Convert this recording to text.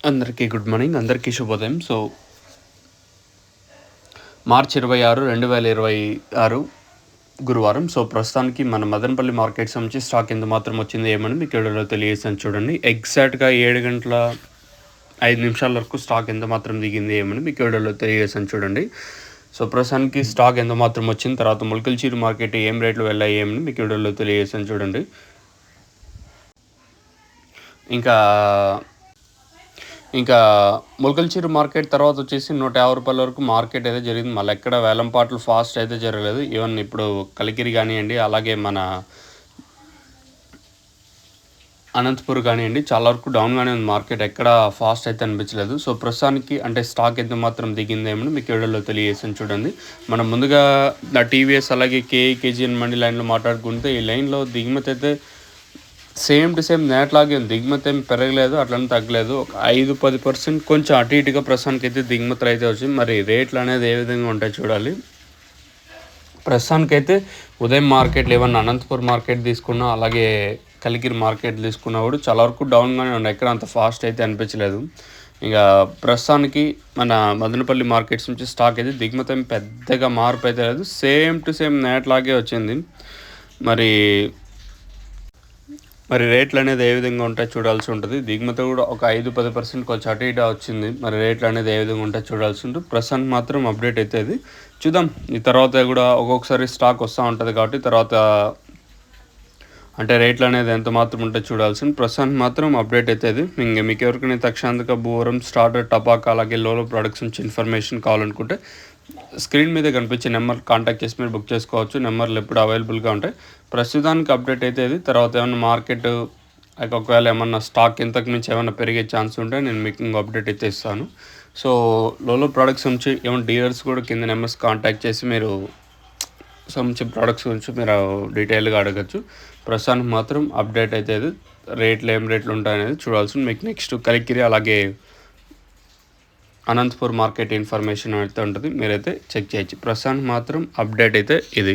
అందరికీ good morning, అందరికీ శుభోదయం. సో మార్చి 26, 2026 గురువారం. సో ప్రస్తుతానికి మన మదనపల్లి మార్కెట్ సంబంధించి స్టాక్ ఎంత మాత్రం వచ్చింది ఏమని మీకు వీడియోలో తెలియజేసాను చూడండి. ఎగ్జాక్ట్గా 7 గంటల 5 నిమిషాల వరకు స్టాక్ ఎంత మాత్రం దిగింది ఏమని మీకు వీడియోలో తెలియజేసాను చూడండి. సో ప్రస్తుతానికి స్టాక్ ఎంత మాత్రం వచ్చింది, తర్వాత ములకల్చీరు మార్కెట్ ఏం రేట్లు వెళ్ళాయి ఏమని మీకు వీడియోలో తెలియజేసాను చూడండి. ఇంకా ములకల్చీరు మార్కెట్ తర్వాత వచ్చేసి 150 రూపాయల వరకు మార్కెట్ అయితే జరిగింది. మళ్ళీ ఎక్కడ వేలంపాట్లు ఫాస్ట్ అయితే జరగలేదు. ఈవెన్ ఇప్పుడు కలికిరి కానివ్వండి, అలాగే మన అనంతపూర్ కానివ్వండి, చాలా వరకు డౌన్గానే ఉంది మార్కెట్. ఎక్కడ ఫాస్ట్ అయితే అనిపించలేదు. సో ప్రస్తుతానికి అంటే స్టాక్ ఎంత మాత్రం దిగిందేమో మీకు వీడియోలో తెలియజేసాను చూడండి. మనం ముందుగా టీవీఎస్ అలాగే కేజీఎన్ మండి లైన్లో మాట్లాడుకుంటే ఈ లైన్లో దిగుమతి అయితే సేమ్ టు సేమ్ నేట్లాగే ఉంది. దిగుమతి ఏం పెరగలేదు, అట్లనే తగ్గలేదు. ఒక 5-10% కొంచెం అటు ఇటుగా ప్రస్తుతానికి అయితే దిగుమతులు అయితే వచ్చింది. మరి రేట్లు అనేది ఏ విధంగా ఉంటాయి చూడాలి. ప్రస్తుతానికైతే ఉదయం మార్కెట్లు ఏమన్నా అనంతపూర్ మార్కెట్ తీసుకున్నా, అలాగే కలికిరి మార్కెట్ తీసుకున్నా కూడా చాలా వరకు డౌన్గానే ఉన్నాయి. ఎక్కడ అంత ఫాస్ట్ అయితే అనిపించలేదు. ఇంకా ప్రస్తుతానికి మన మదనపల్లి మార్కెట్స్ నుంచి స్టాక్ అయితే దిగుమతి ఏం పెద్దగా మార్పు అయితే లేదు. సేమ్ టు సేమ్ నేట్లాగే వచ్చింది. మరి రేట్లు అనేది ఏ విధంగా ఉంటాయి చూడాల్సి ఉంటుంది. దిగుమతి కూడా ఒక 5-10% కొంచెం అటు ఇటు వచ్చింది. మరి రేట్లు అనేది ఏ విధంగా ఉంటాయి చూడాల్సి ఉంటుంది. ప్రస్తుతానికి మాత్రం అప్డేట్ అవుతుంది. చూద్దాం, ఈ తర్వాత కూడా ఒక్కొక్కసారి స్టాక్ వస్తూ ఉంటుంది కాబట్టి తర్వాత అంటే రేట్లు అనేది ఎంత మాత్రం ఉంటే చూడాల్సింది. ప్రస్తుతానికి మాత్రం అప్డేట్ అవుతుంది. మీకు ఎవరికైనా తక్షణంగా బూరం స్టార్టర్ టపాకా అలాగే లోలో ప్రొడక్ట్స్ నుంచి ఇన్ఫర్మేషన్ కావాలనుకుంటే స్క్రీన్ మీద కనిపించే నెంబర్ కాంటాక్ట్ చేసి మీరు బుక్ చేసుకోవచ్చు. నెంబర్లు ఎప్పుడు అవైలబుల్గా ఉంటాయి. ప్రస్తుతానికి అప్డేట్ అయితే ఇది. తర్వాత ఏమన్నా మార్కెట్ ఒకవేళ ఏమన్నా స్టాక్ ఇంతకు మించి ఏమైనా పెరిగే ఛాన్స్ ఉంటే నేను మీకు ఇంకో అప్డేట్ అయితే ఇస్తాను. సో లోలో ప్రొడక్ట్స్ నుంచి ఏమైనా డీలర్స్ కూడా కింద నెంబర్స్ కాంటాక్ట్ చేసి మీరు సంబంధించిన ప్రొడక్ట్స్ గురించి మీరు డీటెయిల్గా అడగచ్చు. ప్రస్తుతానికి మాత్రం అప్డేట్ అయితే ఇది. రేట్లు ఏం రేట్లు ఉంటాయనేది చూడాల్సింది. మీకు నెక్స్ట్ కలికిరి అలాగే అనంతపూర్ మార్కెట్ ఇన్ఫర్మేషన్ అయితే ఉంటుంది, మీరైతే చెక్ చేయొచ్చు. ప్రస్తుతానికి మాత్రం అప్డేట్ అయితే ఇది.